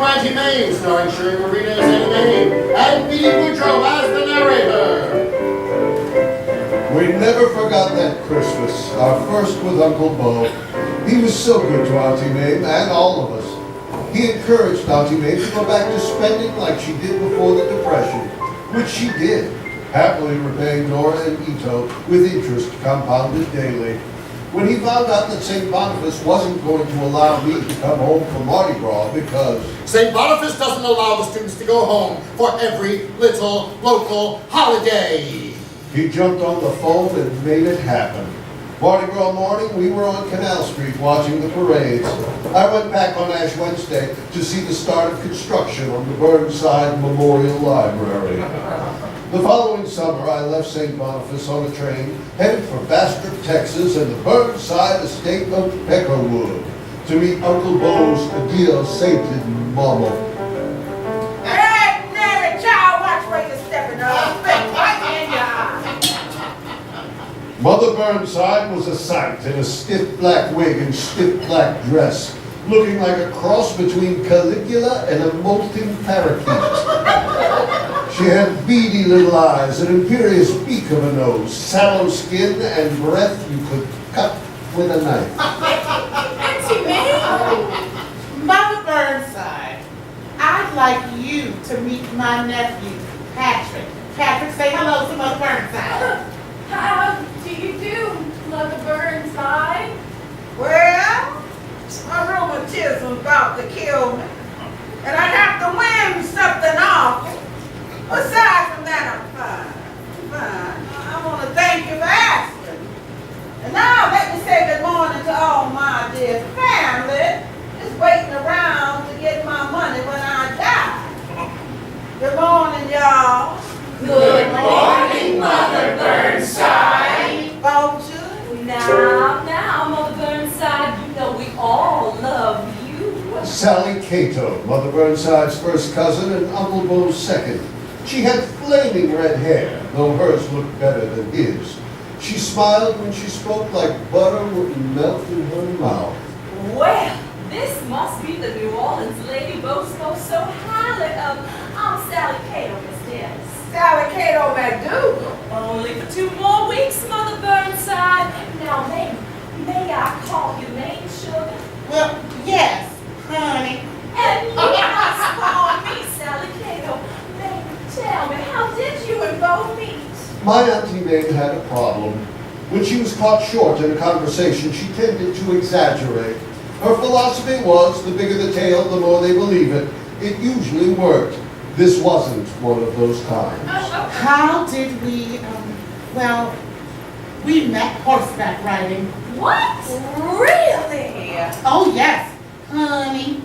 Auntie Mame, starring Sherri, Marina, Mame, and Boudreaux as the narrator. We never forgot that Christmas, our first with Uncle Bo. He was so good to Auntie Mame and all of us. He encouraged Auntie Mame to go back to spending like she did before the Depression, which she did, happily repaying Nora and Ito with interest compounded daily. When he found out that St. Boniface wasn't going to allow me to come home for Mardi Gras because St. Boniface doesn't allow the students to go home for every little local holiday. He jumped on the phone and made it happen. Mardi Gras morning, we were on Canal Street watching the parades. I went back on Ash Wednesday to see the start of construction on the Burnside Memorial Library. The following summer, I left St. Boniface on a train, headed for Bastrop, Texas, and the Burnside estate of Peckerwood to meet Uncle Bo's dear sainted mama. Hey, Mary, child, watch where you're stepping up. Right in your eye. Mother Burnside was a sight in a stiff black wig and stiff black dress, looking like a cross between Caligula and a molting parakeet. She had beady little eyes, an imperious beak of a nose, sallow skin, and breath you could cut with a knife. Auntie Mame, Mother Burnside, I'd like you to meet my nephew, Patrick. Patrick, say hello to Mother Burnside. How do you do, Mother Burnside? Well, my rheumatism's about to kill me, and I have to win something off. Aside from that, I'm fine. I want to thank you for asking. And now let me say good morning to all my dear family. Just waiting around to get my money when I die. Good morning, y'all. Good morning, Mother Burnside. Won't you? Now, Mother Burnside, you know we all love you. Sally Cato, Mother Burnside's first cousin and Uncle Bo's second. She had flaming red hair, though hers looked better than his. She smiled when she spoke like butter would melt in her mouth. Well, this must be the New Orleans lady boasts so highly of. I'm Sally Cato, Miss Dennis. Sally Cato McDougal. Only for 2 more weeks, Mother Burnside. Now, may I call you Mame, sugar? Well, yes, honey. And you must call me Sally Cato. Tell me, how did you and Bo meet? My Auntie Mame had a problem problem. When she was caught short in a conversation, she tended to exaggerate. Her philosophy was, the bigger the tale, the more they believe it. It usually worked. This wasn't one of those times. How did we, well, we met horseback riding. What? Really? Oh yes, honey.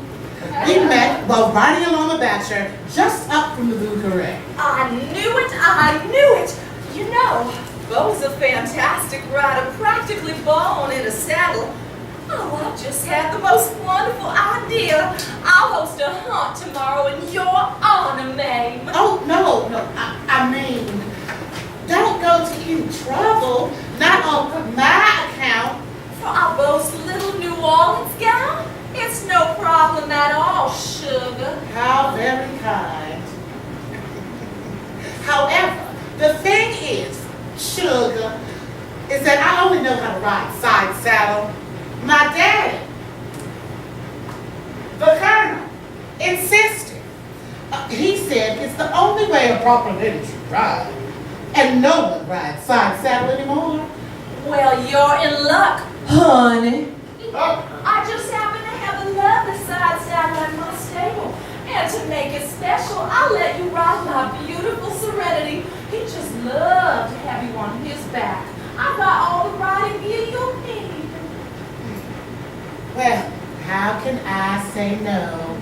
We met while riding along a bachelor just up from the Boudreaux. I knew it, I knew it. You know, Beau's a fantastic rider, practically born in a saddle. Oh, I just had the most wonderful idea. I'll host a hunt tomorrow in your honor, Mame. Oh, no, I mean, don't go to any trouble, not on my account. For our Beau's little New Orleans gown? It's no problem at all, sugar. How very kind. However, the thing is, sugar, is that I only know how to ride side saddle. My daddy, the colonel, insisted. He said it's the only way a proper lady should ride. And no one rides side saddle anymore. Well, you're in luck, honey. I just happen to have a lovely side saddle at my stable. And to make it special, I'll let you ride my beautiful Serenity. He'd just love to have you on his back. I've got all the riding gear you'll need. Well, how can I say no?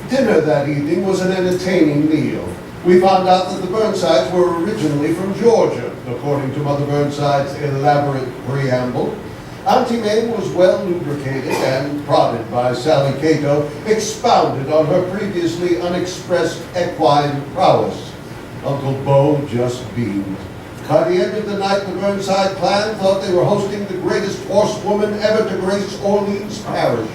Dinner that evening was an entertaining meal. We found out that the Burnsides were originally from Georgia, according to Mother Burnside's elaborate preamble. Auntie Mame was well lubricated and, prodded by Sally Cato, expounded on her previously unexpressed equine prowess. Uncle Beau just beamed. By the end of the night, the Burnside clan thought they were hosting the greatest horsewoman ever to grace Orleans Parish.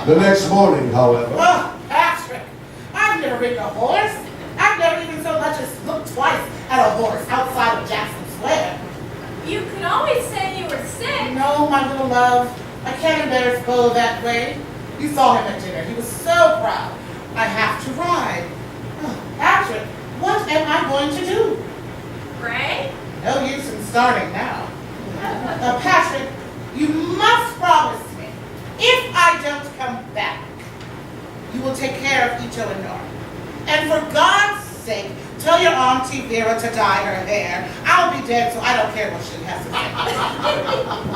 The next morning, however... Oh, Patrick, I've never ridden a horse. I've never even so much as looked twice at a horse outside of Jackson Square. You could always say you were sick. No, my little love, I can't embarrass Beau that way. You saw him at dinner. He was so proud. I have to ride. Oh, Patrick, what am I going to do? Right? No use in starting now. Patrick, you must promise me, if I don't come back, you will take care of each other north. And for God's sake, tell your Auntie Vera to dye her hair. I'll be dead, so I don't care what she has to say.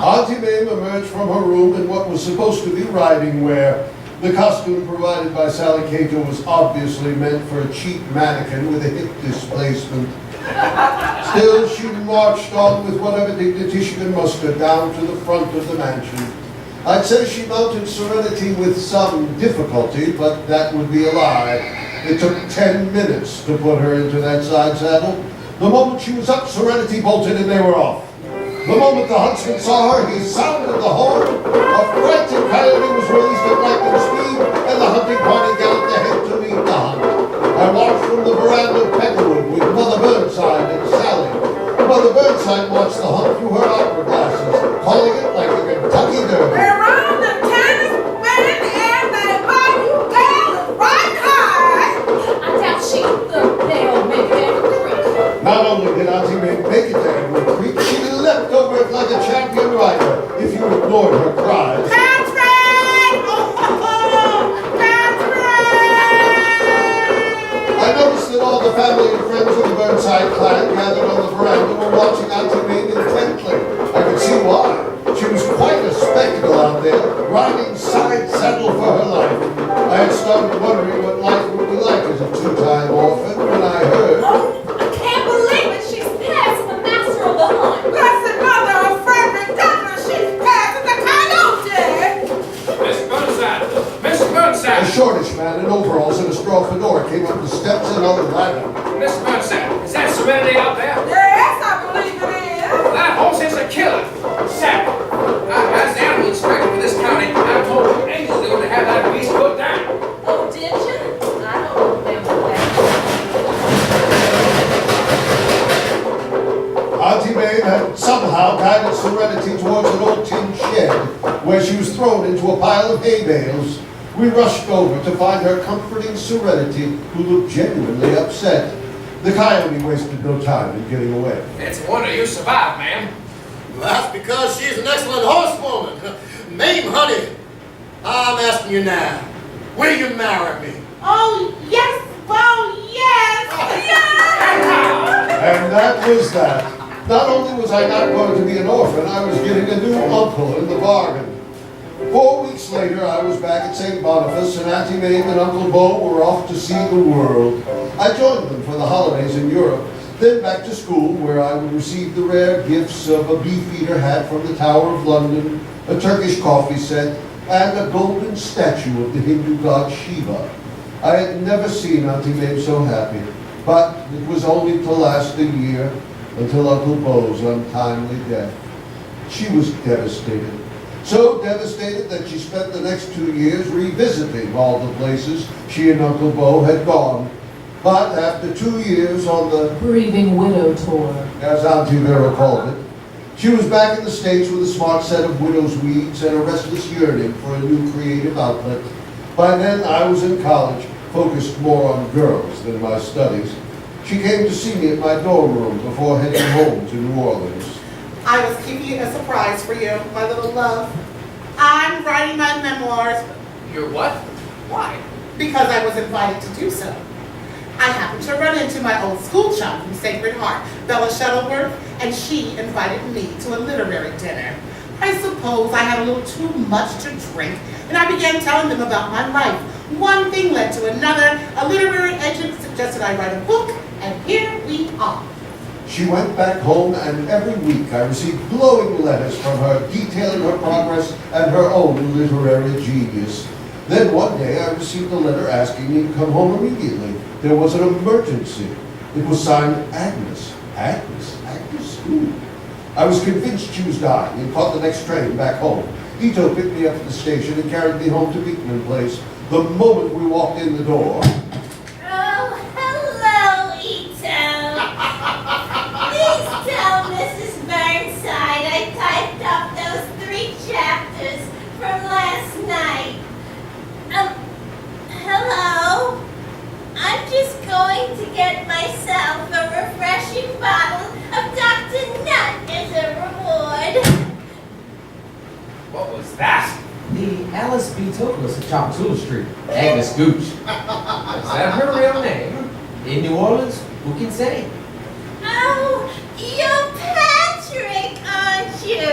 Auntie Mame emerged from her room in what was supposed to be riding wear. The costume provided by Sally Cato was obviously meant for a cheap mannequin with a hip displacement. Still, she marched on with whatever dignity she could muster down to the front of the mansion. I'd say she mounted Serenity with some difficulty, but that would be a lie. It took 10 minutes to put her into that side saddle. The moment she was up, Serenity bolted and they were off. The moment the huntsman saw her, he sounded the horn. A frantic coyote was released at lightning speed, and the hunting party galloped ahead to meet the hunt. I watched from the veranda of Peckerwood with Mother Burnside and Sally. Mother Burnside watched the hunt through her opera glasses, calling it like a Kentucky Derby. Around the tennis band and they buy you gals right high. I doubt she they'll make it ever creek. Not only did Auntie Mame make it to Edward Creek, she leapt over it like a champion rider, if you ignored her cries. Patrick! Oh, Patrick! I noticed that all the family and friends of the Burnside clan gathered on the veranda were watching Auntie Mame intently. I could see why. She was quite a spectacle out there, riding side saddle for her life. I had started wondering what life would be like as a two-time orphan when I heard... Oh, I can't believe it. She's passing the master of the hunt. Blessed mother of Frederick Douglass, she's passing the coyote. Miss Burnside! Miss Burnside! A shortish man in overalls and a straw fedora came up the steps and on the ladder. Miss Burnside! Is that Serenity out there? Yes, I believe it is. That horse is a killer! Saddle! As the animal inspector for this county, I told you ages ago to have that beast put down. Oh, did you? I don't remember that. Auntie Mame had somehow guided Serenity towards an old tin shed, where she was thrown into a pile of hay bales. We rushed over to find her comforting Serenity, who looked genuinely upset. The coyote wasted no time in getting away. It's a wonder you survived, ma'am. That's because she's an excellent horsewoman. Mame, honey, I'm asking you now, will you marry me? Oh, yes, And that was that. Not only was I not going to be an orphan, I was getting a new uncle in the bargain. 4 weeks later, I was back at St. Boniface, and Auntie Mame and Uncle Bo were off to see the world. I joined them for the holidays in Europe, then back to school, where I would receive the rare gifts of a beefeater hat from the Tower of London, a Turkish coffee set, and a golden statue of the Hindu god Shiva. I had never seen Auntie Mame so happy, but it was only to last a year, until Uncle Bo's untimely death. She was devastated. So devastated that she spent the next 2 years revisiting all the places she and Uncle Bo had gone. But after 2 years on the Grieving Widow Tour, as Auntie Vera called it, she was back in the States with a smart set of widow's weeds and a restless yearning for a new creative outlet. By then, I was in college, focused more on girls than my studies. She came to see me at my dorm room before heading home to New Orleans. I was keeping a surprise for you, my little love. I'm writing my memoirs. You're what? Why? Because I was invited to do so. I happened to run into my old school chum from Sacred Heart, Bella Shuttleworth, and she invited me to a literary dinner. I suppose I had a little too much to drink, and I began telling them about my life. One thing led to another. A literary agent suggested I write a book, and here we are. She went back home, and every week I received glowing letters from her detailing her progress and her own literary genius. Then one day I received a letter asking me to come home immediately. There was an emergency. It was signed Agnes. Agnes? Agnes who? I was convinced she was dying and caught the next train back home. Ito picked me up at the station and carried me home to Beekman Place. The moment we walked in the door, oh, hello, Ito. Please tell Mrs. Burnside I typed up those 3 chapters from last night. Hello? I'm just going to get myself a refreshing bottle of Dr. Nut as a reward. What was that? The Alice B. Toklas at Chaptula Street, Agnes Gooch. Is that her real name? In New Orleans, who can say? Oh, you're Patrick, aren't you?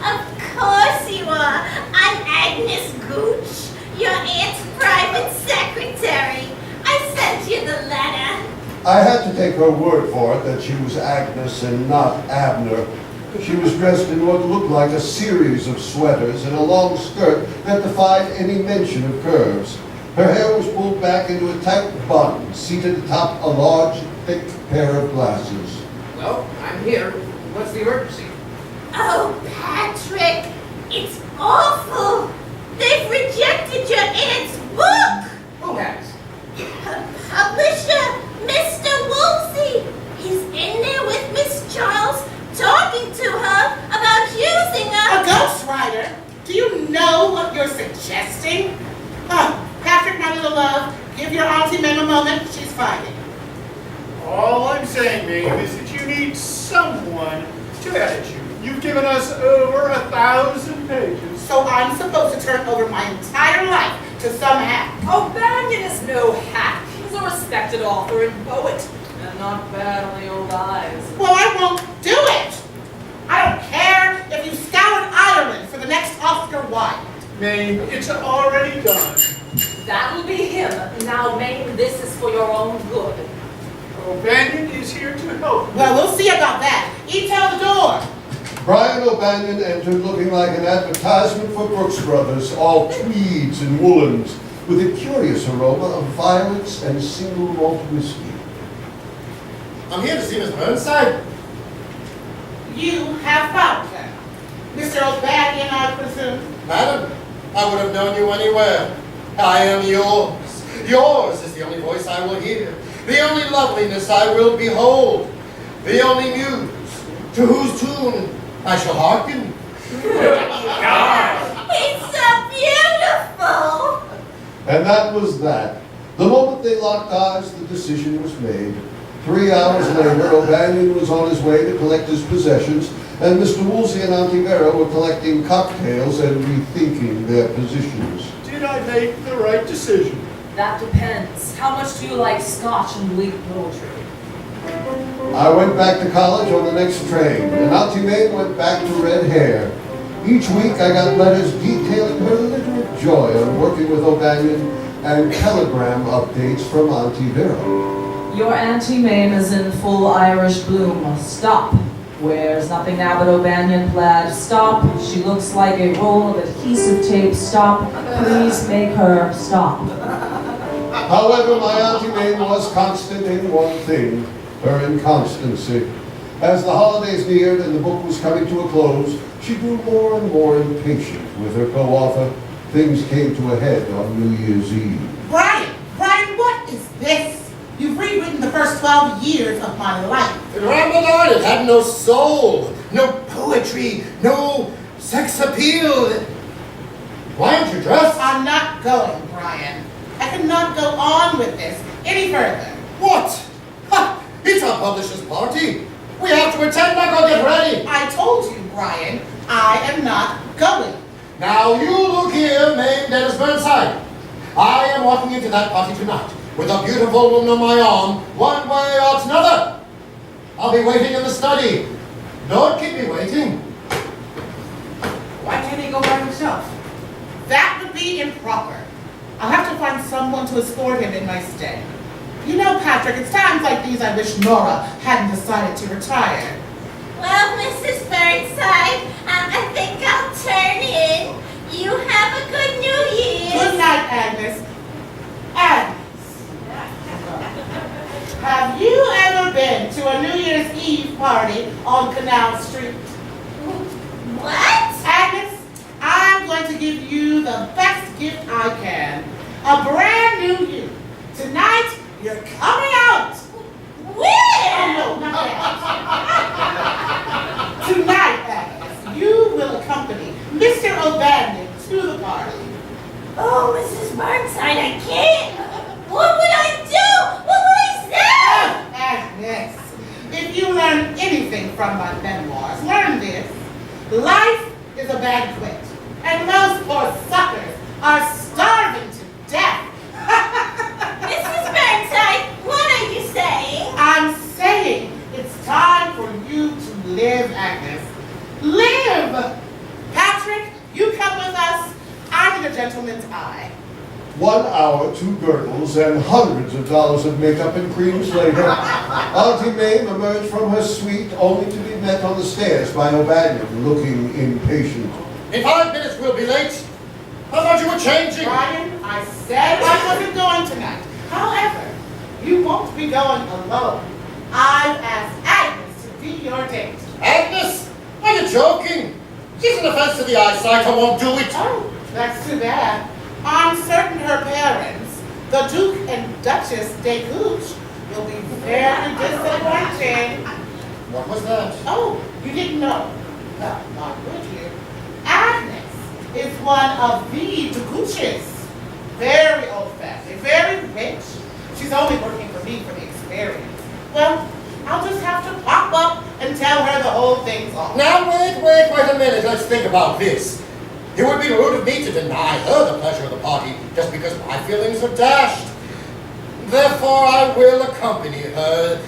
Of course you are. I'm Agnes Gooch, your aunt's private secretary. I sent you the letter. I had to take her word for it that she was Agnes and not Abner. She was dressed in what looked like a series of sweaters and a long skirt that defied any mention of curves. Her hair was pulled back into a tight bun, seated atop a large, thick pair of glasses. Well, I'm here. What's the emergency? Oh, Patrick, it's awful. They've rejected your aunt's book. Who has? Her publisher, Mr. Woolsey. He's in there with Miss Charles, talking to her about using A ghostwriter? Do you know what you're suggesting? Patrick, my little love, give your Auntie Mame a moment. She's finding. All I'm saying, Mame, is that you need someone to edit you. You've given us over 1,000 pages. So I'm supposed to turn over my entire life to some hack. Oh, Banyan is no hack. He's a respected author and poet, and not bad on the old eyes. Well, I won't do it. I don't care if you scoured Ireland for the next Oscar Wilde. Mame, it's already done. That'll be him. Now, Mame, this is for your own good. O'Banion is here to help. Well, we'll see about that. Tell the door. Brian O'Banion entered looking like an advertisement for Brooks Brothers, all tweeds and woolens, with a curious aroma of violets and single malt whiskey. I'm here to see Miss Burnside. You have found her. Mr. O'Banion, I presume. Madam, I would have known you anywhere. I am yours. Yours is the only voice I will hear, the only loveliness I will behold, the only muse to whose tune I shall hearken. It's so beautiful. And that was that. The moment they locked eyes, the decision was made. 3 hours later, O'Banion was on his way to collect his possessions, and Mr. Woolsey and Auntie Vera were collecting cocktails and rethinking their positions. Did I make the right decision? That depends. How much do you like scotch and bleak poetry? I went back to college on the next train, and Auntie Mame went back to red hair. Each week I got letters detailing her literate joy on working with O'Banion and telegram updates from Auntie Vera. Your Auntie Mame is in full Irish bloom. Stop. Wears nothing now but O'Banion plaid. Stop. She looks like a roll of adhesive tape. Stop. Please make her stop. However, my Auntie Mame was constant in one thing, her inconstancy. As the holidays neared and the book was coming to a close, she grew more and more impatient with her co-author. Things came to a head on New Year's Eve. Brian, what is this? You've rewritten the first 12 years of my life. Ramadan, it had no soul, no poetry, no sex appeal. Why aren't you dressed? I'm not going, Brian. I cannot go on with this any further. What? Ha! It's our publisher's party. We have to attend. Now go get ready. I told you, Brian, I am not going. Now you look here, Mame Dennis Burnside. I am walking into that party tonight with a beautiful woman on my arm, one way or another. I'll be waiting in the study. Don't keep me waiting. Why can't he go by himself? That would be improper. I'll have to find someone to escort him in my stay. You know, Patrick, it's times like these I wish Nora hadn't decided to retire. Well, Mrs. Burnside, I think I'll turn in. You have a good New Year. Good night, Agnes. Agnes, have you ever been to a New Year's Eve party on Canal Street? What? Agnes, I'm going to give you the best gift I can. A brand new you. Tonight, you're coming out. Where? Oh, no, not that. Tonight, Agnes, you will accompany Mr. O'Banion to the party. Oh, Mrs. Burnside, I can't. What would I do? What would I say? Agnes, if you learn anything from my memoirs, learn this. Life is a banquet, and those poor suckers are starving to death. Mrs. Burnside, what are you saying? I'm saying it's time for you to live, Agnes. Live! Patrick, you come with us. I need a gentleman's eye. 1 hour, 2 girdles, and hundreds of dollars of makeup and creams later, Auntie Mame emerged from her suite only to be met on the stairs by O'Banion, looking impatient. In 5 minutes we'll be late. I thought you were changing. Brian, I said I wasn't going tonight. However, you won't be going alone. I've asked Agnes to be your date. Agnes, are you joking? She's an offense to the eyesight. I won't do it. Oh, that's too bad. I'm certain her parents, the Duke and Duchess de Gooch, will be very disappointed. What was that? Oh, you didn't know? No, not would you? Agnes is one of the de Gooches. Very old-fashioned, very rich. She's only working for me for the experience. Well, I'll just have to pop up and tell her the whole thing's off. Now wait a minute. Let's think about this. It would be rude of me to deny her the pleasure of the party just because my feelings are dashed. Therefore, I will accompany her.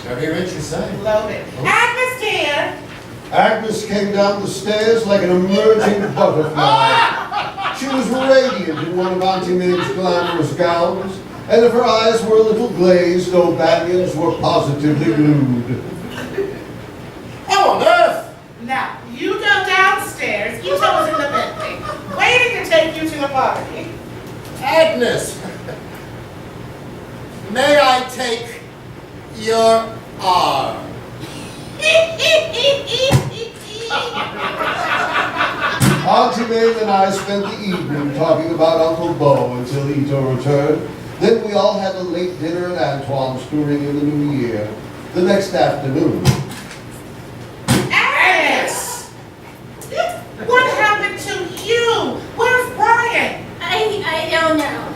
Very rich, you say? Loaded. Agnes, dear! Agnes came down the stairs like an emerging butterfly. She was radiant in one of Auntie Mame's glamorous gowns, and if her eyes were a little glazed, O'Banion's were positively glued. How on earth? Now, you go downstairs. Each of us in the Bentley, waiting to take you to the party. Agnes, may I take your arm? Auntie Mame and I spent the evening talking about Uncle Beau until Ito returned. Then we all had a late dinner at Antoine's during in the new year. The next afternoon. Agnes! What happened to you? Where's Brian? I don't know.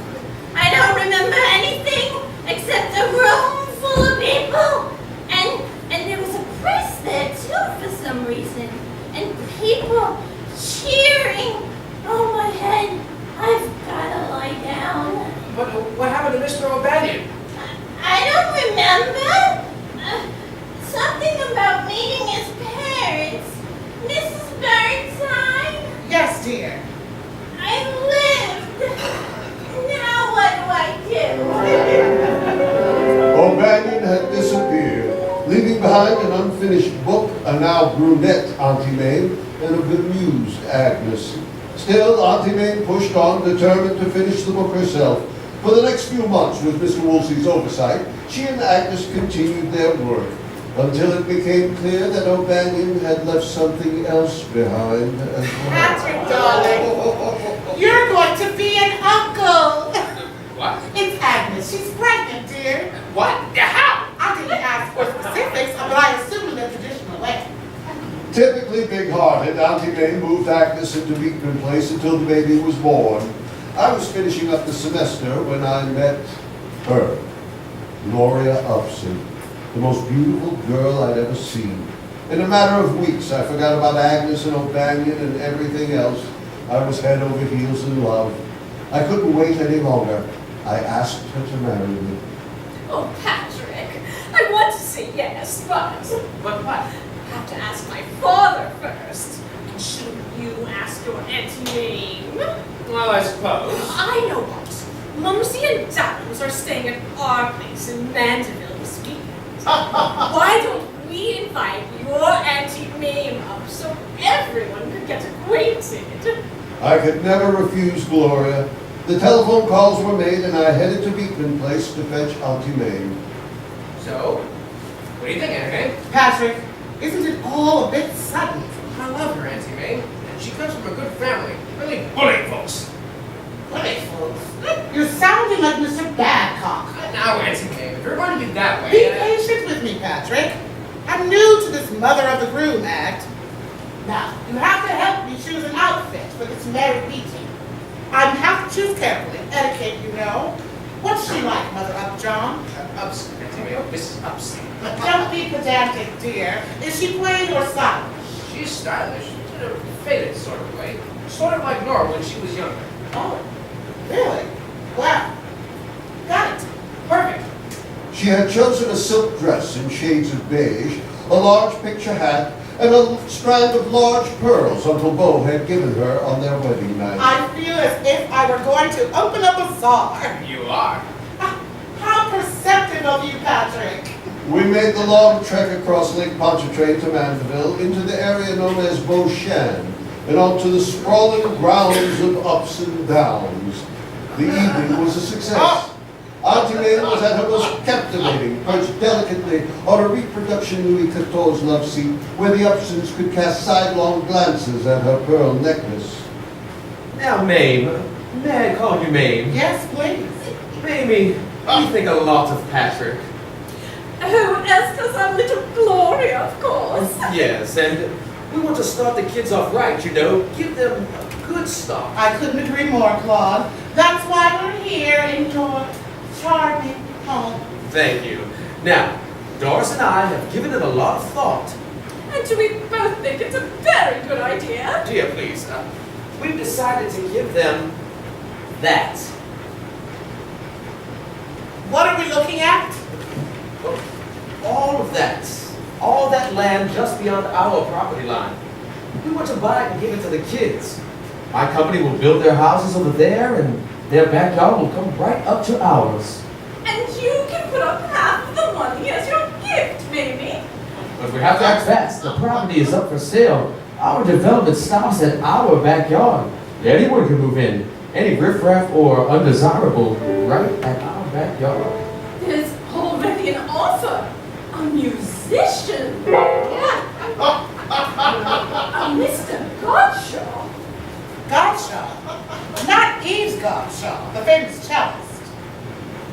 I don't remember anything except a room full of people some reason, and people cheering. Oh, my head. I've gotta lie down. But what happened to Mr. O'Banion? I don't remember. Something about meeting his parents. Mrs. Burnside? Yes, dear. I lived. Now what do? O'Banion had disappeared, leaving behind an unfinished book, a now brunette Auntie Mame, and a bemused Agnes. Still, Auntie Mame pushed on, determined to finish the book herself. For the next few months, with Mr. Woolsey's oversight, she and Agnes continued their work, until it became clear that O'Banion had left something else behind as well. Patrick, darling, you're going to be an uncle. What? It's Agnes. She's pregnant, dear. What? How? I didn't ask for specifics, but I assume in the traditional way. Typically big-hearted, Auntie Mame moved Agnes into Beekman Place until the baby was born. I was finishing up the semester when I met her, Gloria Upson, the most beautiful girl I'd ever seen. In a matter of weeks, I forgot about Agnes and O'Banion and everything else. I was head over heels in love. I couldn't wait any longer. I asked her to marry me. Oh, Patrick, I want to say yes, but But what? I have to ask my father first. And shouldn't you ask your Auntie Mame? Well, I suppose. I know what. Mumsy and Downs are staying at our place in Mandeville this weekend. Why don't we invite your Auntie Mame up so everyone could get acquainted? I could never refuse Gloria. The telephone calls were made and I headed to Beekman Place to fetch Auntie Mame. So, what do you think, Auntie Mame? Patrick, isn't it all a bit sudden? I love her, Auntie Mame. And she comes from a good family. Really bullying folks. Bully folks. You're sounding like Mr. Badcock. Now, Auntie Mame, if you're going to be that Be way... patient with me, Patrick. I'm new to this mother of the groom act. Now, you have to help me choose an outfit for this merry meeting. I have to choose carefully. Etiquette, you know. What's she like, Mother Upjohn? Upson, Auntie Mame. Mrs. Upson. Don't be pedantic, dear. Is she plain or stylish? She's stylish, in a faded sort of way. Sort of like Nora when she was younger. Oh, really? Well, got it. Perfect. She had chosen a silk dress in shades of beige, a large picture hat, and a strand of large pearls Uncle Bo had given her on their wedding night. I feel as if I were going to open a bazaar. You are. How perceptive of you, Patrick. We made the long trek across Lake Pontchartrain to Mandeville into the area known as Beauchamp and onto the sprawling grounds of Upson Downs. The evening was a success. Auntie Mame was at her most captivating, perched delicately on a reproduction Louis XIV love seat where the Upsons could cast sidelong glances at her pearl necklace. Now, Mame, may I call you Mame? Yes, please. Mamie, you think a lot of Patrick. Oh, as does our little Gloria, of course. Yes, and we want to start the kids off right, you know. Give them a good start. I couldn't agree more, Claude. That's why we're here in your charming home. Thank you. Now, Doris and I have given it a lot of thought. And do we both think it's a very good idea? Dear, please, we've decided to give them that. What are we looking at? All of that. All that land just beyond our property line. We want to buy it and give it to the kids. My company will build their houses over there, and their backyard will come right up to ours. And you can put up half of the money as your gift, maybe. But we have to act fast. The property is up for sale. Our development stops at our backyard. Anyone can move in. Any riffraff or undesirable right at our backyard. There's already an author, a musician, a Mr. Godshaw. Godshaw. Not Eve's Godshaw, the famous cellist.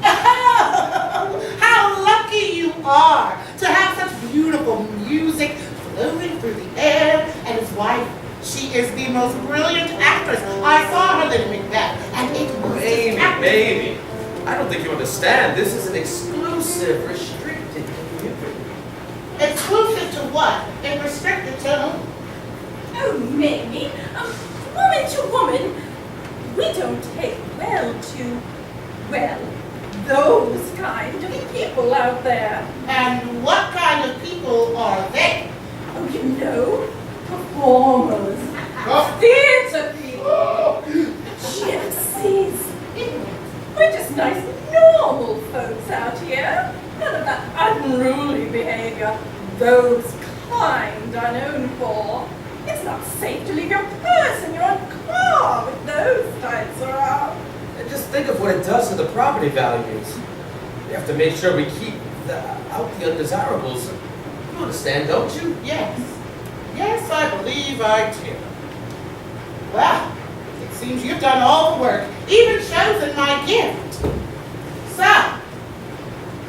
How lucky you are to have such beautiful music flowing through the air. And his wife, she is the most brilliant actress. I saw her in Macbeth, and it was Maybe. I don't think you understand. This is an exclusive, restricted community. Exclusive to what? In bit restricted too. Oh, Mame, woman to woman, we don't take well to, well, those kind of people out there. And what kind of people are they? Oh, you know, performers, theatre people, gypsies. We're just nice, normal folks out here. None of that unruly behavior. Those kind are known for. It's not safe to leave your purse in your own car with those types around. And just think of what it does to the property values. We have to make sure we keep out the undesirables. You understand, don't you? Yes. Yes, I believe I do. Well, it seems you've done all the work, even chosen my gift. So,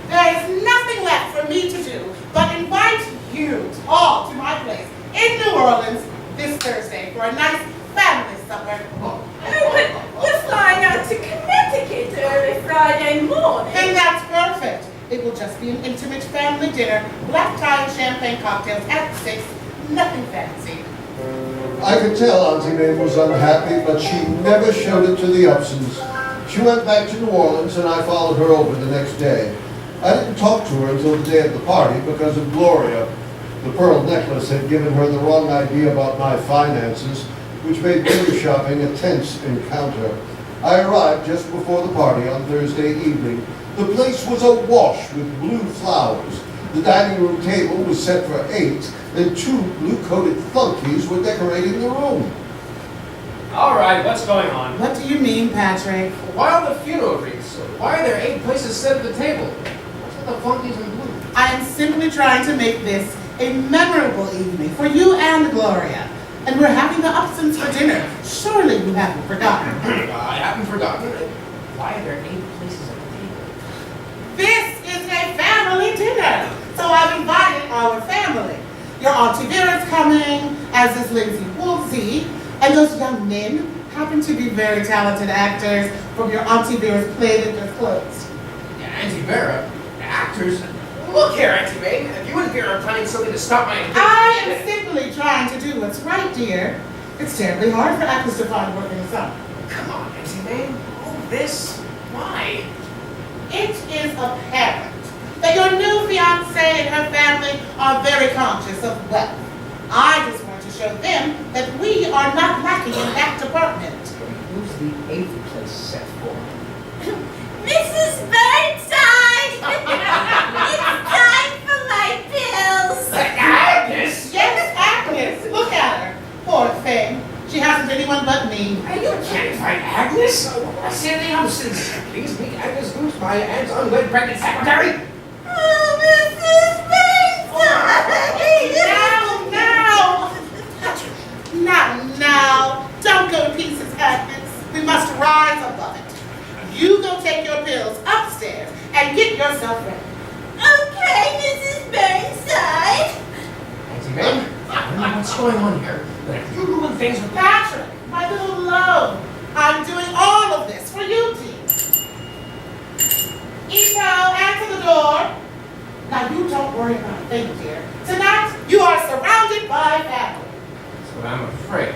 there is nothing left for me to do but invite you all to my place in New Orleans this Thursday for a nice family supper. Oh, but we're flying out to Connecticut early Friday morning. And that's perfect. It will just be an intimate family dinner, black tie and champagne cocktails at 6. Nothing fancy. I could tell Auntie Mame was unhappy, but she never showed it to the Upsons. She went back to New Orleans, and I followed her over the next day. I didn't talk to her until the day of the party because of Gloria. The pearl necklace had given her the wrong idea about my finances, which made dinner shopping a tense encounter. I arrived just before the party on Thursday evening. The place was awash with blue flowers. The dining room table was set for 8, and 2 blue-coated flunkies were decorating the room. All right, what's going on? What do you mean, Patrick? Why are the funeral wreaths? Why are there 8 places set at the table? What's with the flunkies in blue? I am simply trying to make this a memorable evening for you and Gloria. And we're having the Upsons for dinner. Surely you haven't forgotten. I haven't forgotten. Why are there 8 places at the table? This is a family dinner. So I've invited our family. Your Auntie Vera's coming, as is Lindsay Woolsey, and those young men happen to be very talented actors from your Auntie Vera's play that just closed. Yeah, Auntie Vera? Actors? Look here, Auntie Mame. If you and Vera are planning something to stop my engagement... I am simply trying to do what's right, dear. It's terribly hard for actors to find work in the summer. Come on, Auntie Mame. All this? Why? It is apparent that your new fiancé and her family are very conscious of wealth. I just want to show them that we are not lacking in that department. Who's the 8th place set for? Mrs. Burnside! It's time for my pills! Agnes! Yes, Agnes. Look at her. Poor thing. She hasn't anyone but me. You can't find Agnes. Sandy Upson's. Please meet Agnes Goose, my aunt's unwed pregnant secretary. Oh, Mrs. Burnside! Now. Don't go to pieces, Agnes. We must rise above it. You go take your pills upstairs and get yourself ready. Okay, Mrs. Burnside. Auntie Mame, I don't know what's going on here, but if you ruin things with Patrick, my little love, I'm doing all of this for you, dear. Ito, answer the door. Now you don't worry about a thing, dear. Tonight, you are surrounded by family. That's what I'm afraid of.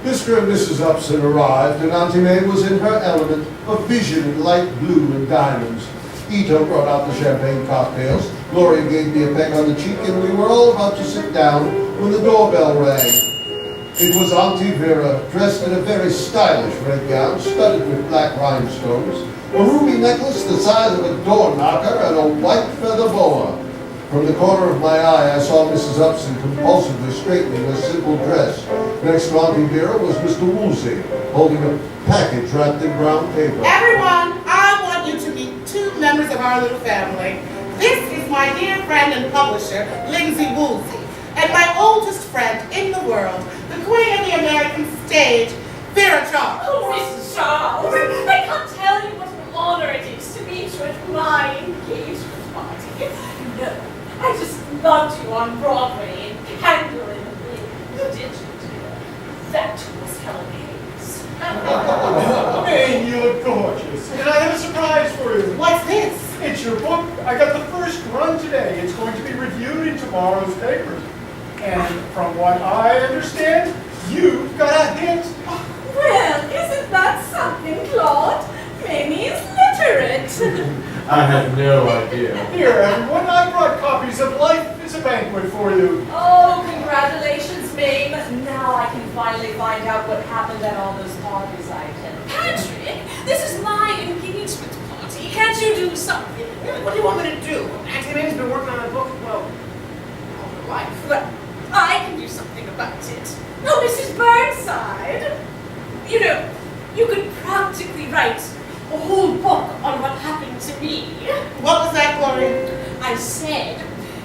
Mr. and Mrs. Upson arrived, and Auntie Mame was in her element, a vision in light blue and diamonds. Ito brought out the champagne cocktails. Gloria gave me a peck on the cheek, and we were all about to sit down when the doorbell rang. It was Auntie Vera, dressed in a very stylish red gown, studded with black rhinestones, a ruby necklace the size of a door knocker, and a white feather boa. From the corner of my eye, I saw Mrs. Upson compulsively straightening a simple dress. Next to Auntie Vera was Mr. Woolsey, holding a package wrapped in brown paper. Everyone, I want you to meet 2 members of our little family. This is my dear friend and publisher, Lindsay Woolsey, and my oldest friend in the world, the queen of the American stage, Vera Charles. Oh, Mrs. Charles, I can't tell you what an honor it is to meet you at my engagement party. No, I just loved you on Broadway in Candle in the Wind, didn't you, dear? That was Helen Hayes. Mame, you look gorgeous. And I have a surprise for you. What's this? It's your book. I got the first run today. It's going to be reviewed into tomorrow's papers. And from what I understand, you've got a hint. Well, isn't that something, Claude? Mame is literate. I had no idea. Here, everyone, I brought copies of Life is a Banquet for you. Oh, congratulations, Mame. Now I can finally find out what happened at all those parties I attended. Patrick, this is my engagement party. Can't you do something? What do you want me to do? Auntie Mame's been working on a book, well, all her life. Well, I can do something about it. Oh, Mrs. Burnside. You know, you could practically write a whole book on what happened to me. What was that, Gloria? I said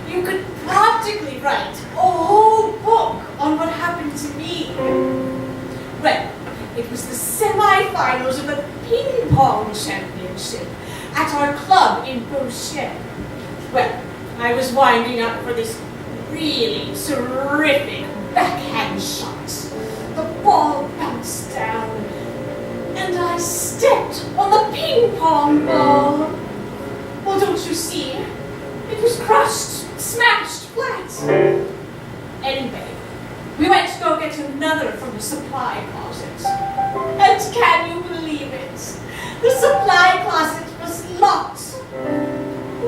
you could practically write a whole book on what happened to me. Well, it was the semi-finals of the ping pong championship at our club in Beauchesne. Well, I was winding up for this really terrific backhand shot. The ball bounced down, and I stepped on the ping pong ball. Well, don't you see? It was crushed, smashed flat. Anyway, we went to go get another from the supply closet. And can you believe it? The supply closet was locked.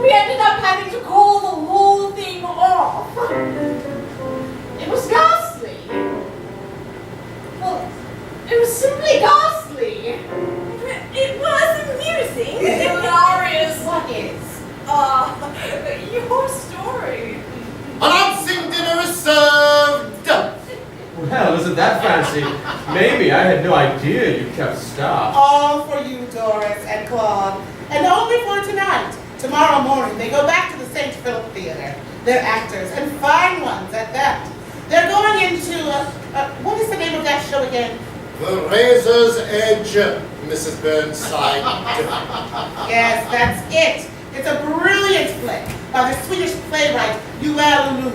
We ended up having to call the whole thing off. It was ghastly. Well, it was simply ghastly. It was amusing. Hilarious. What is? Your story. Announcing dinner is served. Well, isn't that fancy? Maybe I had no idea you kept stock. All for you, Doris and Claude. And only for tonight. Tomorrow morning, they go back to the St. Philip Theatre. They're actors, and fine ones at that. They're going into, what is the name of that show again? The Razor's Edge, Mrs. Burnside. Yes, that's it. It's a brilliant play by the Swedish playwright Allan.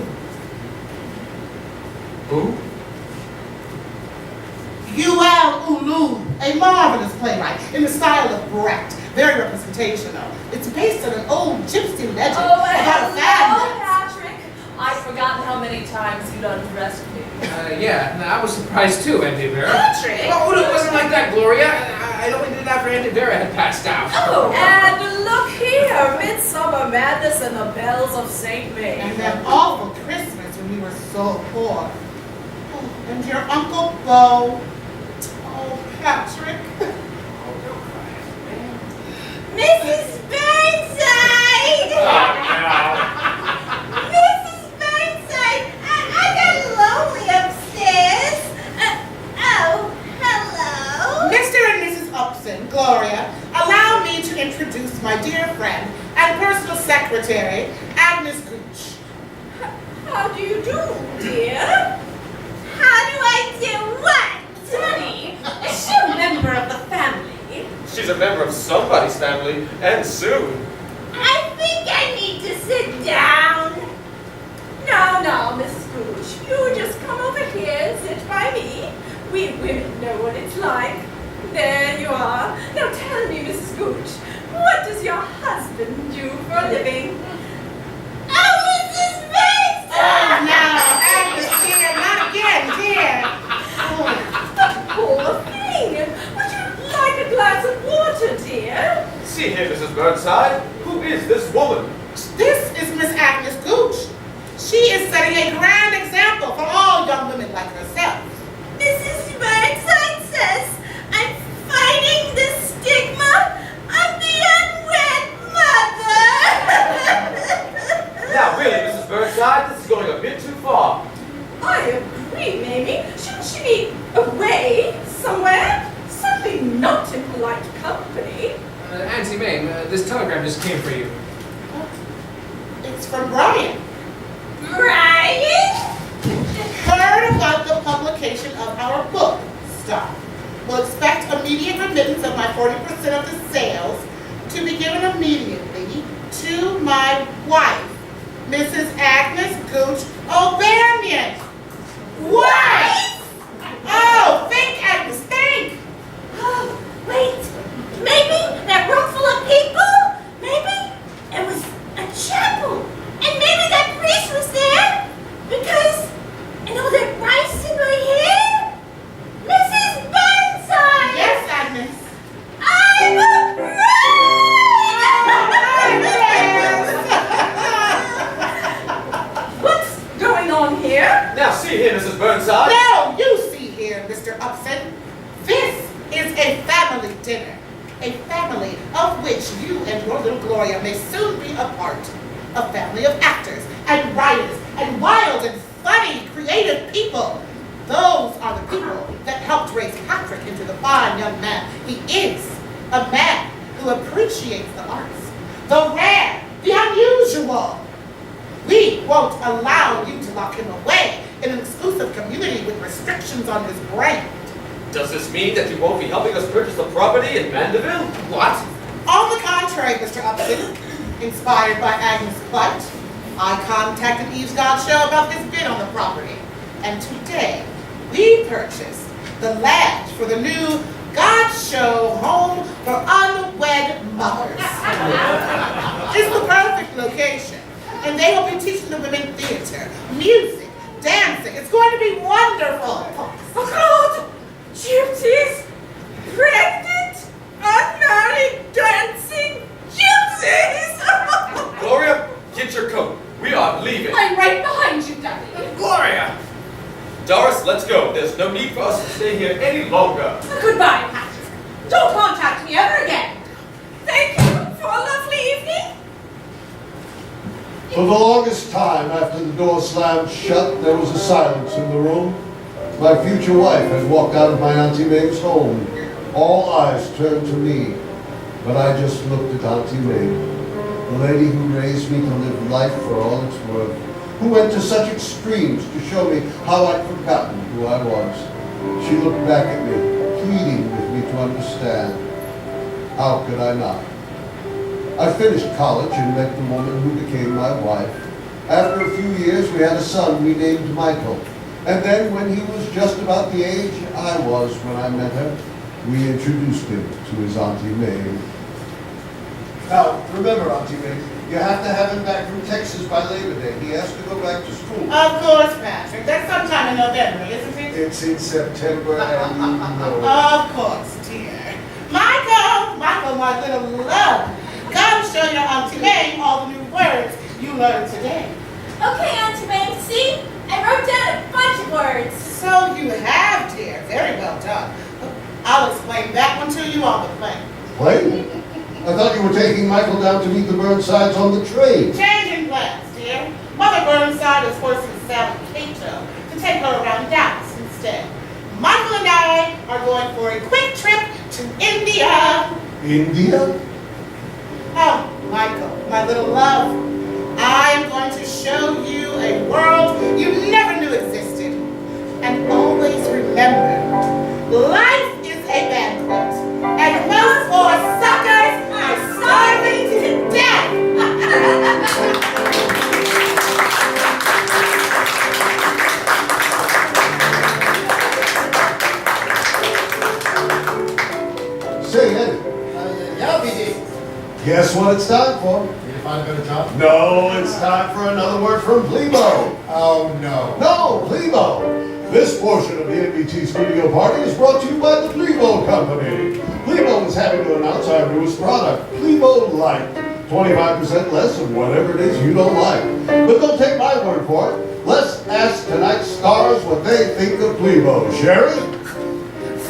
Who? Allan, a marvelous playwright in the style of Brecht. Very representational. It's based on an old gypsy legend Oh, about a hello, family. Patrick. I'd forgotten how many times you'd undressed me. Yeah, I was surprised too, Auntie Vera. Patrick! Oh, it wasn't like that, Gloria. I only did it after Auntie Vera had passed out. Oh, and look here, Midsummer Madness and the Bells of St. May. And that awful Christmas when we were so poor. Oh, and your Uncle Bo. Oh, Patrick. Mrs. Burnside! Mrs. Burnside, I got lonely upstairs. Oh, hello. Mr. and Mrs. Upson, Gloria, allow me to introduce my dear friend and personal secretary, Agnes Gooch. How do you do, dear? How do I do what? Honey, is she a member of the family? She's a member of somebody's family, and soon. I think I need to sit down. No, Mrs. Gooch. You just come over here and sit by me. We women know what it's like. There you are. Now tell me, Mrs. Gooch, what does your husband do for a living? Oh, Mrs. Burnside! Oh, now, Agnes, dear, not again, dear. The poor thing. Would you like a glass of water, dear? See here, Mrs. Burnside. Who is this woman? This is Miss Agnes Gooch. She is setting a grand example for all young women like herself. Mrs. Burnside says I'm fighting the stigma of the unwed mother. Now, really, Mrs. Burnside, this is going a bit too far. I agree, Mame. Shouldn't she be away somewhere? Certainly not in polite company. Auntie Mame, this telegram just came for you. It's from Brian. Brian? Heard about the publication of our book, Stop. Will expect immediate remittance of my 40% of the sales to be given immediately to my wife, Mrs. Agnes Gooch O'Banion. What? Oh, think, Agnes, think. Oh, wait. Maybe that room full of people? Maybe it was a chapel. And maybe that priest was there? see here, Mrs. Burnside. No, you see here, Mr. Upson. This is a family dinner. A family of which you and your little Gloria may soon be a part. A family of actors and writers and wild and funny, creative people. Those are the people that helped raise Patrick into the fine young man he is. A man who appreciates the arts, the rare, the unusual. We won't allow you to lock him away in an exclusive community with restrictions on his brain. Does this mean that you won't be helping us purchase the property in Mandeville? What? On the contrary, Mr. Upson, inspired by Agnes' plight, I contacted Eve's God Show about his bid on the property. And today, we purchased the land for the new God Show home for unwed mothers. It's the perfect location. And they will be teaching the women theater, music, dancing. It's going to be wonderful. Oh God! Gypsies! Pregnant! Unmarried! Dancing! Gypsies! Gloria, get your coat. We are leaving. I'm right behind you, Daddy. Gloria! Doris, let's go. There's no need for us to stay here any longer. Goodbye, Patrick. Don't contact me ever again. Thank you for a lovely evening. For the longest time after the door slammed shut, there was a silence in the room. My future wife had walked out of my Auntie Mame's home. All eyes turned to me, but I just looked at Auntie Mame, the lady who raised me to live life for all it's worth, who went to such extremes to show me how I'd forgotten who I was. She looked back at me, pleading with me to understand. How could I not? I finished college and met the woman who became my wife. After a few years, we had a son we named Michael. And then when he was just about the age I was when I met her, we introduced him to his Auntie Mame. Now, remember, Auntie Mame, you have to have him back from Texas by Labor Day. He has to go back to school. Of course, Patrick. That's sometime in November, isn't it? It's in September, and you know. Of course, dear. Michael, my little love. Come show your Auntie Mame all the new words you learned today. Okay, Auntie Mame, see? I wrote down a bunch of words. So you have, dear. Very well done. I'll explain that one to you on the plane. Plane? I thought you were taking Michael down to meet the Burnsides on the train. Changing plans, dear. Mother Burnside is forcing Sally Cato to take her around Dallas instead. Michael and I are going for a quick trip to India. India? Oh, Michael, my little love, I am going to show you a world you never knew existed. And always remember, life is a banquet, and most poor suckers are starving to death. Say, Eddie, Yeah, BD. guess what it's time for? Did you find a better job? No, it's time for another word from Plebo. Oh, no. No, Plebo. This portion of the NVT Studio Party is brought to you by the Plebo Company. Plebo is happy to announce our newest product, Plebo Light. 25% less of whatever it is you don't like. But don't take my word for it. Let's ask tonight's stars what they think of Plebo. Sherri?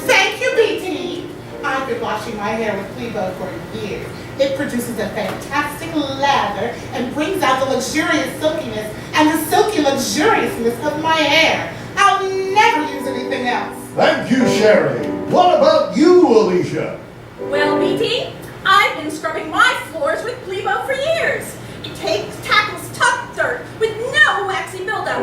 Thank you, BT. I've been washing my hair with Plebo for years. It produces a fantastic lather and brings out the luxurious silkiness and the silky luxuriousness of my hair. I'll never use anything else. Thank you, Sherri. What about you, Alicia? Well, BT, I've been scrubbing my floors with Plebo for years. It tackles tough dirt with no waxy buildup.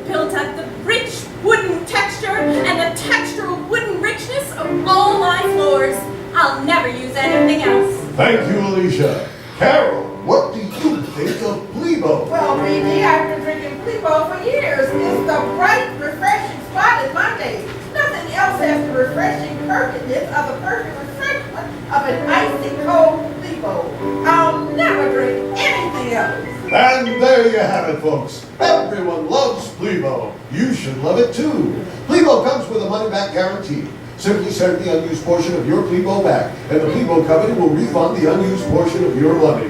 Builds up the rich wooden texture and the textural wooden richness of all my floors. I'll never use anything else. Thank you, Alicia. Carol, what do you think of Plebo? Well, BD, I've been drinking Plebo for years. It's the bright, refreshing spot in my day. Nothing else has the refreshing perkiness of the perfect refreshment of an icy cold Plebo. I'll never drink anything else. And there you have it, folks. Everyone loves Plebo. You should love it too. Plebo comes with a money-back guarantee. Simply send the unused portion of your Plebo back, and the Plebo Company will refund the unused portion of your money.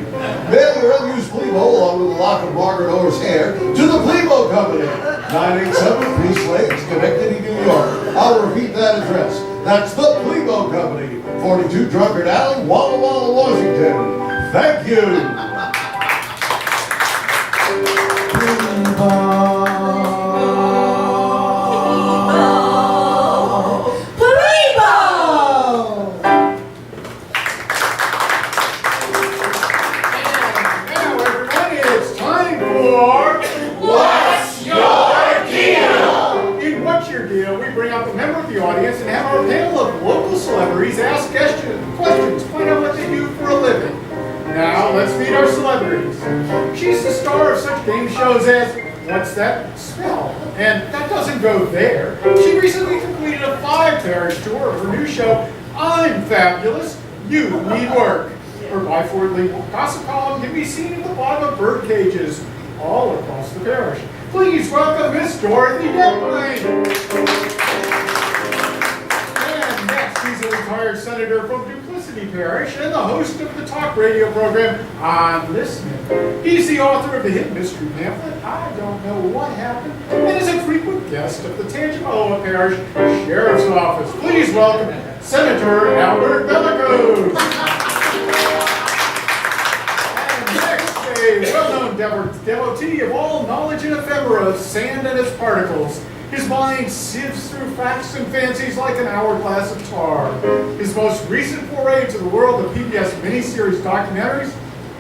Mail your unused Plebo along with a lock of Margaret Orr's hair to the Plebo Company. 987 Slade, Schenectady, New York. I'll repeat that address. That's the Plebo Company, 42 Drunkard Alley, Walla Walla, Washington. Thank you. Audience and have our panel of local celebrities ask questions, find out what they do for a living. Now let's meet our celebrities. She's the star of such game shows as What's That Smell? And that doesn't go there. She recently completed a 5-parish tour of her new show, I'm Fabulous, You Need Work. Her bi-forwardly gossip column can be seen at the bottom of bird cages all across the parish. Please welcome Miss Dorothy McLain. He's a retired senator from Duplicity Parish and the host of the talk radio program I'm Listening. He's the author of the hit mystery pamphlet, I Don't Know What Happened, and is a frequent guest of the Tangipahoa Parish Sheriff's Office. Please welcome Senator Albert Bellicose. And next, a well-known devotee of all knowledge and ephemera of sand and its particles. His mind sieves through facts and fancies like an hourglass of tar. His most recent foray into the world of PBS miniseries documentaries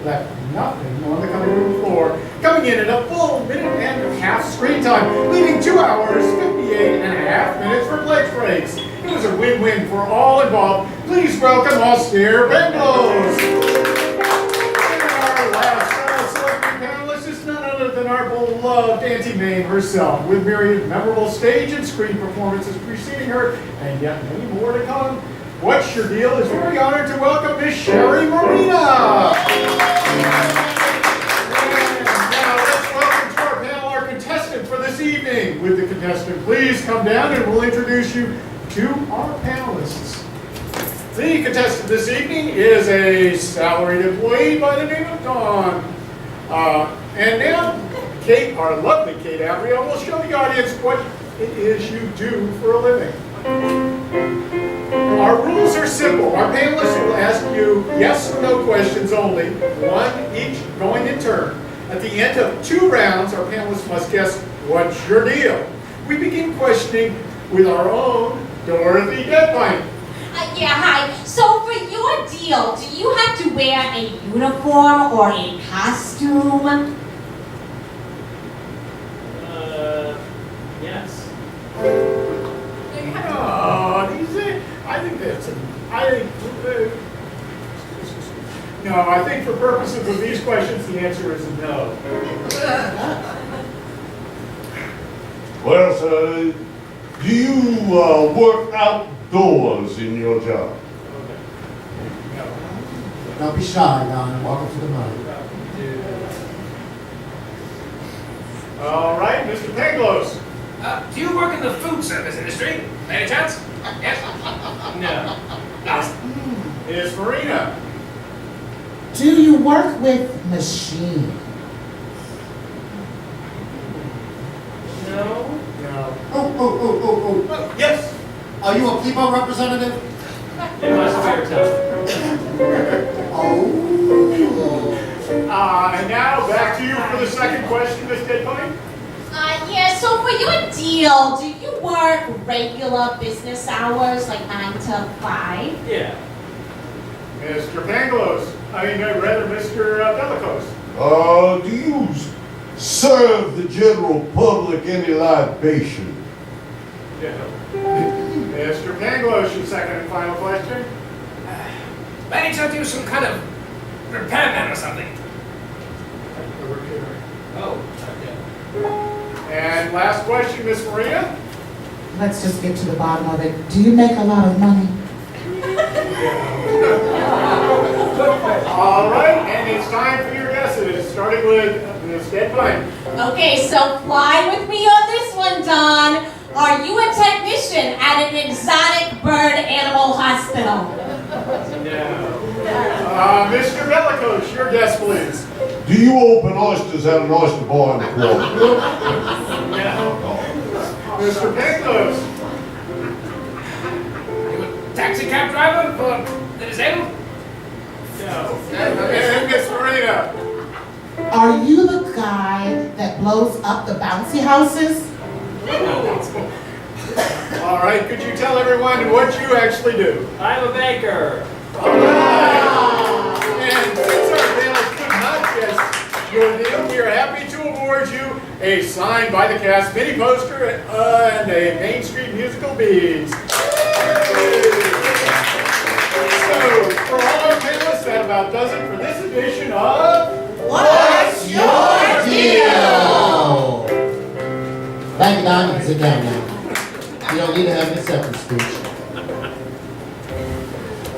left nothing on the cutting room floor, coming in at a full minute and a half screen time, leaving 2 hours, 58 and a half minutes for lunch breaks. It was a win-win for all involved. Please welcome Austere Bengals. Our beloved Auntie Mame herself, with myriad memorable stage and screen performances preceding her, and yet many more to come. What's Your Deal is very honored to welcome Miss Sherri Marina. And now let's welcome to our panel our contestant for this evening. With the contestant, please come down and we'll introduce you to our panelists. The contestant this evening is a salaried employee by the name of Dawn. And now, Kate, our lovely Kate Abreo, will show the audience what it is you do for a living. Our rules are simple. Our panelists will ask you yes or no questions only, one each going in turn. At the end of 2 rounds, our panelists must guess what's your deal. We begin questioning with our own Dorothy Deadpine. Yeah, hi. So for your deal, do you have to wear a uniform or a costume? Yes. I think for purposes of these questions, the answer is no. Well, sir, do you work outdoors in your job? No. Don't be shy, Don. Welcome to the mic. All right, Mr. Penglos. Do you work in the food service industry? Any chance? Yes? No. Miss Marina. Do you work with machines? No. No. Oh. Yes. Are you a Plebo representative? In my spare time. Oh. And now back to you for the second question, Miss Deadpine. Yeah, so for your deal, do you work regular business hours, like 9 to 5? Yeah. Mr. Penglos. Rather, Mr. Bellicose. Do you serve the general public any libation? Yeah. Mr. Penglos, your second and final question. By any chance, do some kind of repairman or something? Oh, okay. And last question, Miss Marina. Let's just get to the bottom of it. Do you make a lot of money? All right, and it's time for your guesses, starting with Miss Deadpine. Okay, so fly with me on this one, Don. Are you a technician at an exotic bird animal hospital? No. Mr. Bellicose, your guess, please. Do you open oysters at an oyster bar in the quarter? No. Mr. Pickles. You a taxi cab driver for the disabled? No. And Miss Marina. Are you the guy that blows up the bouncy houses? All right, could you tell everyone what you actually do? I'm a baker. All right. And since our panelists could not guess your name, we are happy to award you a signed by the cast mini poster and a Main Street musical beads. So, for all our panelists, that about does it for this edition of What's your Deal! Thank you, Don. You can sit down now. You don't need to have an acceptance speech.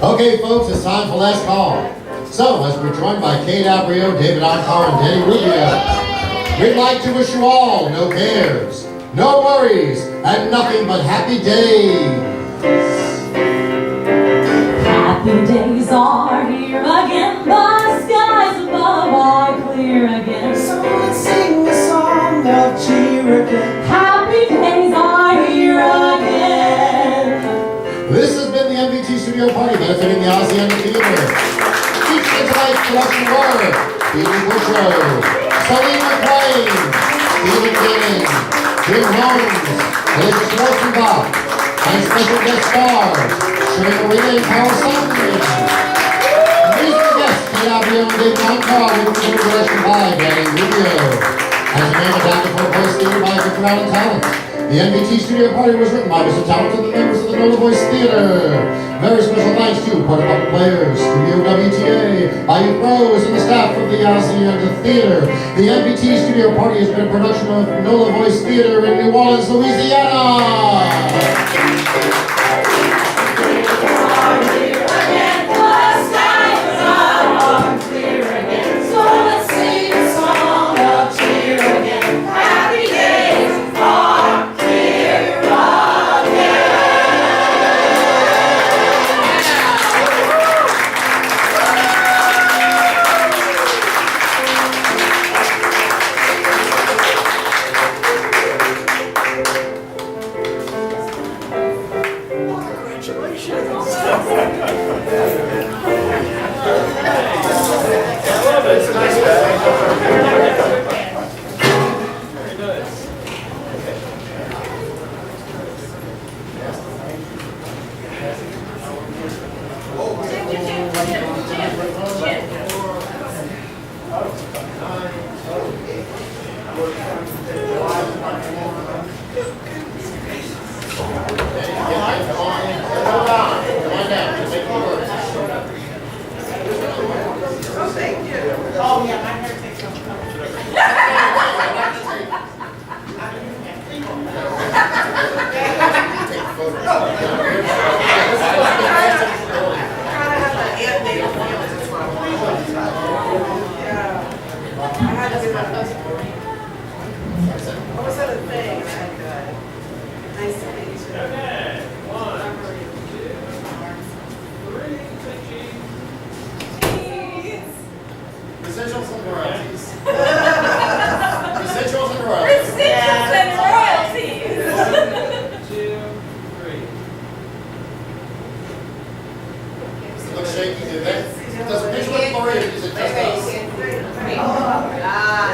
Okay, folks, it's time for last call. So, as we're joined by Kate Abreo, David Ancar, and Danny Rubio, we'd like to wish you all no cares, no worries, and nothing but happy days. Happy days are here again, the skies above are clear again. So let's sing a song of cheer again. Happy days are here again. This has been the NVT Studio Party benefiting the Azienda Theatre. Featuring tonight's production were Boudreaux, Soline McLain, Jim Holmes, Alicia Schwarzenbach, and special guest stars, Sherri, Marina, and Sutton. Musical guests, Abreo and David Ancar, with the direction by Rubio. As a Mame adapted for Voice Theatre by Allan and Tallant. The NVT Studio Party was written by Mr. Tallant and the members of the NOLA Voice Theatre. Very special thanks to Part of Public Players, Studio WTA, Abreo, and the staff of the Azienda Theatre. The NVT Studio Party has been a production of NOLA Voice Theatre in New Orleans, Louisiana. Residuals and royalties. Residuals and royalties. Residuals and royalties. 2, 3. Does it look shaky? Does it look blurry or is it just us?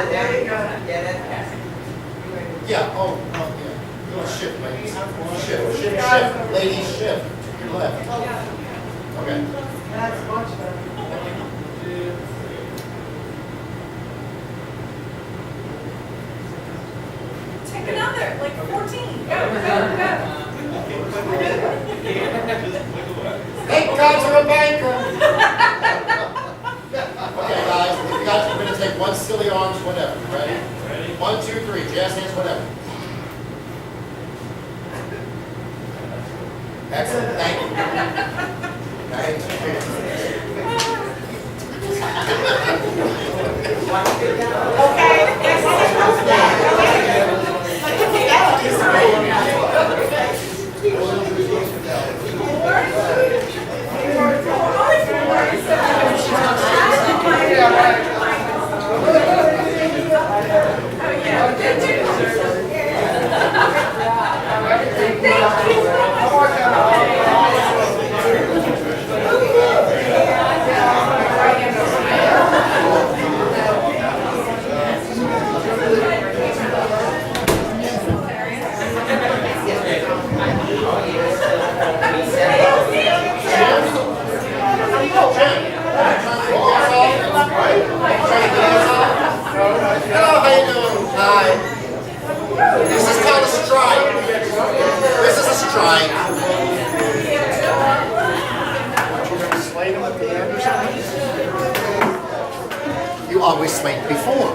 There you go. Yeah, oh, yeah. You want to shift, ladies. Shift. Ladies, shift. To your left. Okay. That's much better. Take another, like 14. Go. Thank God you're a banker. Okay, guys, we're going to take one silly arms, whatever. Ready? 1, 2, 3. Jazz hands, whatever. Excellent. Thank you. Thank you. Okay. right. You're going to slay them at the end or something? You always slayed before.